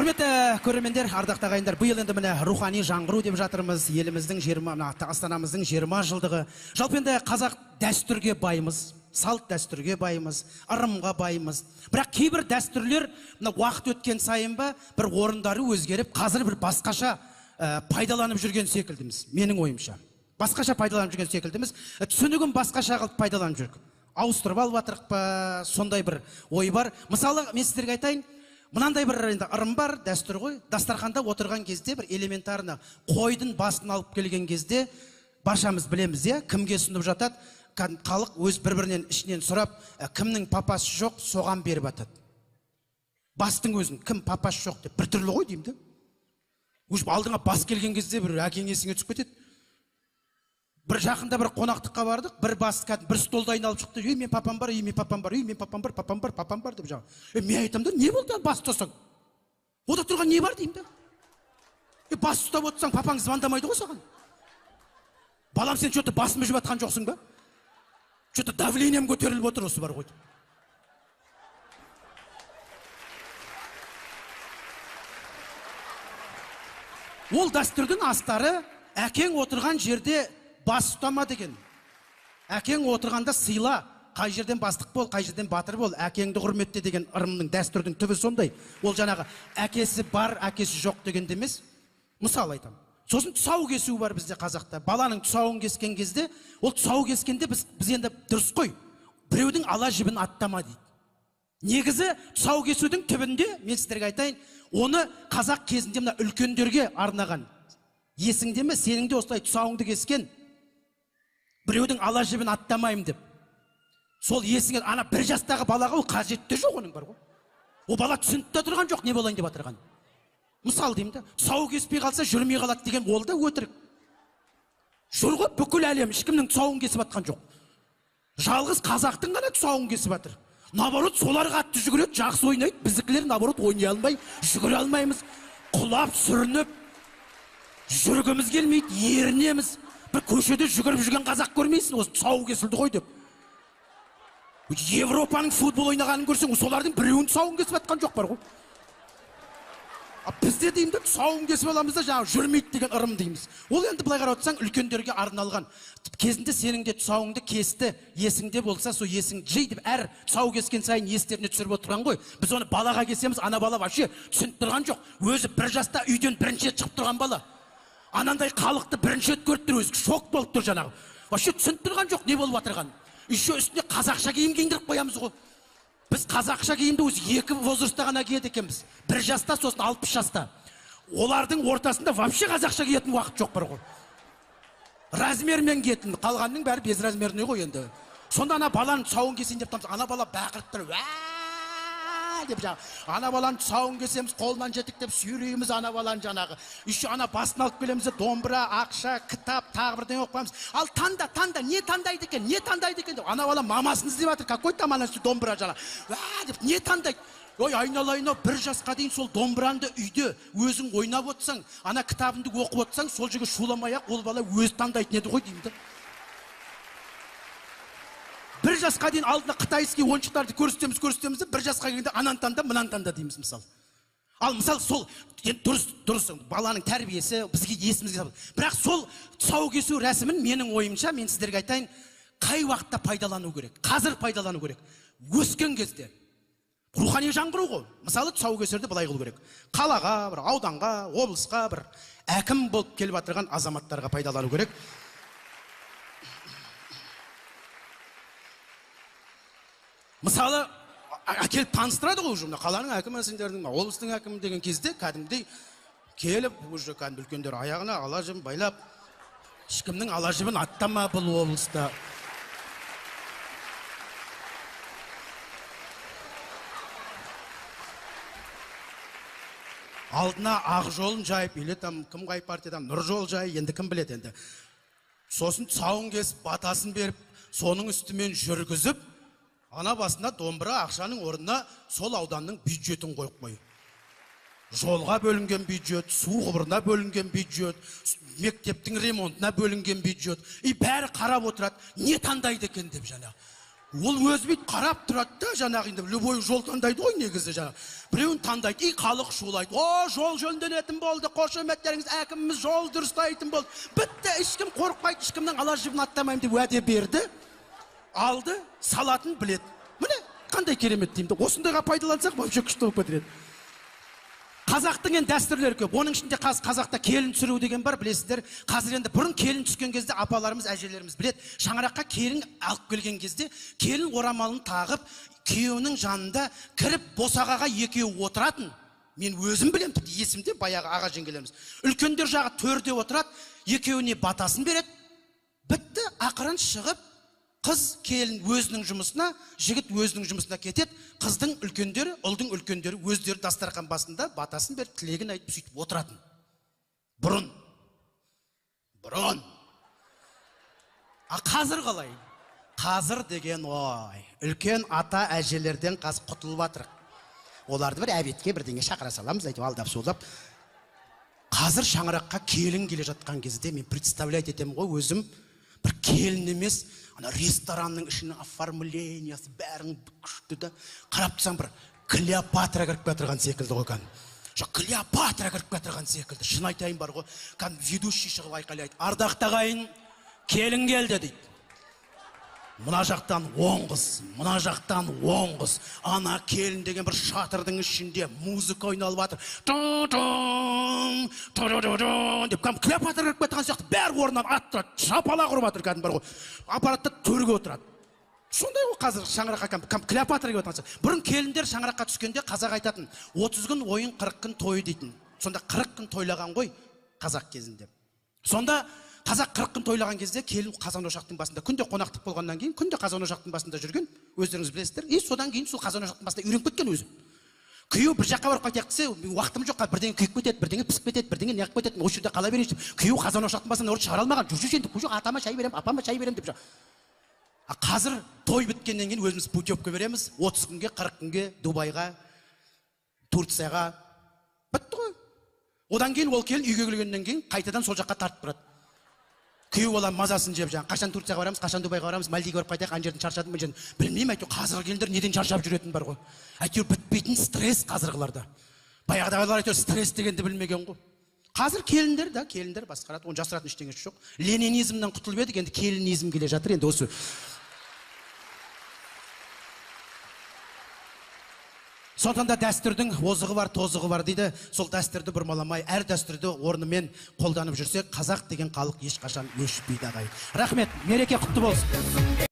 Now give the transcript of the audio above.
Құрметті көрермендер, ардақты ағайындар, биыл енді міне рухани жаңғыру деп жатырмыз. Еліміздің Астанамыздың 20 жылдығы. Жалпы енді қазақ дәстүрге байымыз, салт дәстүрге байымыз, ырымға байымыз. Бірақ кейбір дәстүрлер уақыт өткен сайын ба бір орындары өзгеріп, қазір бір басқаша пайдаланып жүрген секілдіміз, менің ойымша. Басқаша пайдаланып жүрген секілдіміз, түсінігін басқаша қылып пайдаланып жүрік. Ауыстырып алып жатырық па, сондай бір ой бар. Мысалы, мен сіздерге айтайын, мынандай бір ырым бар, дәстүр ғой. Дастарханда отырған кезде бір элементарны қойдың басын алып келген кезде баршамыз білеміз, кімге ұсынып жатады? Халық өз бір-бірінен ішінен сұрап, кімнің папасы жоқ, соған беріп атады. Бастың өзін, кім папасы жоқ деп, бір түрлі ғой деймін де. Алдыңа бас келген кезде бір әкең есіңе түсіп кетеді. Бір жақында бір қонақтыққа бардық, бір бас бір столды айналып шықты. Мен папам бар, мен папам бар, мен папам бар, папам бар деп жаңа. Мен айтам да, не болды бас ұстасаң? Ода тұрған не бар деймін да. Бас ұстап отырсаң, папаң звондамайды ғой саған. Балам, сен что-то басымы жеп жатқан жоқсың ба? Что-то давлением көтеріліп отыр, осы бар ғой. Ол дәстүрдің астары әкең отырған жерде бас ұстама деген. Әкең отырғанда сыйла, қай жерден бастық бол, қай жерден батыр бол, әкеңді құрметте деген ырымның, дәстүрдің түбі сондай. Ол жаңағы әкесі бар, әкесі жоқ дегенде емес. Мысал айтам. Сосын тұсау кесу бар бізде қазақта. Баланың тұсауын кескен кезде, ол тұсау кескенде біз енді дұрыс қой. Біреудің ала жібін аттама дейді. Негізі тұсау кесудің түбінде, мен сіздерге айтайын, оны қазақ кезінде мына үлкендерге арнаған. Есіңде ме, сенің де осылай тұсауыңды кескен, біреудің ала жібін аттамайым деп. Сол есіңе, ана бір жастағы балаға ол қажетті жоқ оның бар ғой. Ол бала түсініп те тұрған жоқ, не болайын деп атырған. Мысал деймін да, тұсау кеспей қалса жүрмей қалады деген ол да өтірік. Жүр ғой, бүкіл әлем ешкімнің тұсауын кесіп атқан жоқ. Жалғыз қазақтың ғана тұсауын кесіп атыр. Наоборот, солар қатты жүгіреді, жақсы ойнайды, біздікілер наоборот ойнай алмай, жүгіре алмаймыз, құлап сүрініп, жүргіміз келмейді, ерінеміз. Бір көшеде жүгіріп жүрген қазақ көрмейсің, осы тұсауы кесілді ғой деп. Европаның футбол ойнағанын көрсең, солардың біреуін тұсауын кесіп атқан жоқ бар ғой. Бізде деймді, тұсауын кесіп аламыз да, жаңағы жүрмейді деген ырым дейміз. Ол енді былай қарап отырсаң, үлкендерге арналған. Кезінде сенің де тұсауыңды кесті, есіңде болса, сол есің жей деп әр тұсау кескен сайын естеріне түсіріп отырған ғой. Біз оны балаға кесеміз, ана бала вообще түсініп тұрған жоқ. Өзі бір жаста үйден бірінші рет шығып тұрған бала. Анандай халықты бірінші рет көріп тұр, өзі шок болып тұр жаңағы. Вообще түсініп тұрған жоқ, не болып жатырған. Еще үстіне қазақша киім киіндіріп қоямыз ғой. Біз қазақша киімді өзі екі возрастта ғана киеді екенбіз. Бір жаста, сосын 60 жаста. Олардың ортасында вообще қазақша киетін уақыт жоқ бар ғой. Размермен киетін, қалғанның бәрі без размеріне ғой енді. Сонда ана баланың тұсауын кесейін деп тұрмыз, ана бала бақырып тұр. Деп жаңағы, ана баланың тұсауын кесеміз, қолынан жетіктеп сүйрейміз ана баланың жаңағы. Еще ана басын алып келеміз, домбыра, ақша, кітап, тағы бірден оқымамыз. Ал таңда, не таңдайды екен, деп. Ана бала мамасын іздеп жатыр, какой там ана домбыра жаңағы. Деп, не таңдайды? Ой, айналайын, бір жасқа дейін сол домбыранды үйде өзің ойнап отырсаң, ана кітабыңды оқып отырсаң, сол жерге шуламай-ақ ол бала өзі таңдайтын еді ғой деймін. Бір жасқа дейін алдына қытайский ойыншықтарды көрсетеміз, бір жасқа келгенде анан таңда, мынан таңда дейміз мысалы. Ал мысалы сол дұрыс баланың тәрбиесі бізге есімізге салады. Бірақ сол тұсау кесу рәсімін менің ойымша, мен сіздерге айтайын, қай уақытта пайдалану керек? Қазір пайдалану керек. Өскен кезде. Рухани жаңғыру ғой. Мысалы тұсау кесерді былай қылу керек. Қалаға, бір ауданға, облысқа, бір әкім болып келіп жатырған азаматтарға пайдалану керек. Мысалы, әкеліп таныстырады ғой, қаланың әкімі, облыстың әкімі деген кезде кәдімгідей келіп, кәдімгі үлкендер аяғына ала жібін байлап, ешкімнің ала жібін аттама бұл облыста. Алдына ақ жолын жайып, или там кім қай партиядан нұр жол жай, енді кім біледі енді. Сосын тұсауын кесіп, батасын беріп, соның үстімен жүргізіп, ана басында домбыра ақшаның орнына сол ауданның бюджетін қойып қой. Жолға бөлінген бюджет, су құбырына бөлінген бюджет, мектептің ремонтына бөлінген бюджет. Бәрі қарап отырады, не таңдайды екен деп жаңағы. Ол өзі бүйтіп қарап тұрады да, жаңағы енді любой жол таңдайды ғой негізі жаңағы. Біреуін таңдайды, халық шулайды. О, жол жөнделетін болды, қошеметтеріңіз, әкіміміз жол дұрыстайтын болды. Бітті, ешкім қорықпайды, ешкімнің ала жібін аттамаймын деп уәде берді. Алды, салатын біледі. Міне, қандай керемет деймін. Осындайға пайдалансақ, вообще күшті болып кетер еді. Қазақтың енді дәстүрлері көп. Оның ішінде қазақта келін түсіру деген бар, білесіздер. Қазір енді бұрын келін түскен кезде апаларымыз, әжелеріміз біледі. Шаңыраққа келін алып келген кезде келін орамалын тағып, күйеуінің жанында кіріп босағаға екеуі отыратын. Мен өзім білем, тіпті есімде баяғы аға жеңгелеріміз. Үлкендер жағы төрде отырады, екеуіне батасын береді. Бітті, ақырын шығып, қыз келін өзінің жұмысына, жігіт өзінің жұмысына кетеді. Қыздың үлкендері, ұлдың үлкендері өздері дастархан басында батасын беріп, тілегін айтып сөйтіп отыратын. Бұрын. Қазір қалай? Қазір деген ой, үлкен ата әжелерден қазір құтылып жатыр. Оларды бір әбетке бірдеңе шақыра саламыз, айтып алдап сулап. Қазір шаңыраққа келін келе жатқан кезде мен представлять етемін ғой, өзім бір келін емес, ресторанның ішінің оформлениясы бәрін күшті да, қарап тұрсам бір Клеопатра кіріп кетірген секілді ғой кән. Клеопатра кіріп кетірген секілді. Шын айтайын бар ғой, кән ведущий шығып айқайлайды. Ардақты ағайын, келін келді дейді. Мына жақтан 10 қыз, мына жақтан 10 қыз. Ана келін деген бір шатырдың ішінде музыка ойналып жатыр. Деп Клеопатра кіріп кеткен сияқты бәрі орнынан аттырады, шапалақ ұрып жатыр кәдімгі бар ғой. Аппаратта төрге отырады. Сондай ғой қазір шаңыраққа Клеопатра келіп жатқан сияқты. Бұрын келіндер шаңыраққа түскенде қазақ айтатын, 30 күн ойын 40 күн тойы дейтін. Сонда 40 күн тойлаған ғой қазақ кезінде. Сонда қазақ 40 күн тойлаған кезде келін қазан ошақтың басында, күнде қонақтық болғаннан кейін, күнде қазан ошақтың басында жүрген, өздеріңіз білесіздер. Содан кейін сол қазан ошақтың басында үйреніп кеткен өзі. Күйеу бір жаққа барып қайтайық десе, уақытым жоқ, бірдеңе күйіп кетеді, бірдеңе пісіп кетеді, бірдеңе неғып кетеді, осы жерде қала берейінші. Күйеу қазан ошақтың басынан орыс шығара алмаған, жүрші енді, жоқ, атама шай берем, апама шай берем деп. Қазір той біткеннен кейін өзіміз путевка береміз, 30 күнге, 40 күнге Дубайға, Турцияға. Бітті ғой. Одан кейін ол келін үйге келгеннен кейін қайтадан сол жаққа тартып тұрады. Күйеу бала мазасын жеп, қашан Турцияға барамыз, қашан Дубайға барамыз, Мальдивге барып қайтайық, ана жерден шаршадым, мен білмеймін, әйтеуір қазіргі келіндер неден шаршап жүретін бар ғой. Әйтеуір бітпейтін стресс қазірғыларда. Баяғыдағылар әйтеуір стресс дегенді білмеген ғой. Қазір келіндер да, келіндер басқарады, оны жасыратын ештеңесі жоқ. Ленинизмнен құтылып едік, енді келінизм келе жатыр, енді осы. Сондықтан да дәстүрдің озығы бар, тозығы бар дейді. Сол дәстүрді бұрмаламай, әр дәстүрді орнымен қолданып жүрсек, қазақ деген халық ешқашан өшпейді ағайын. Рахмет, мереке құтты болсын.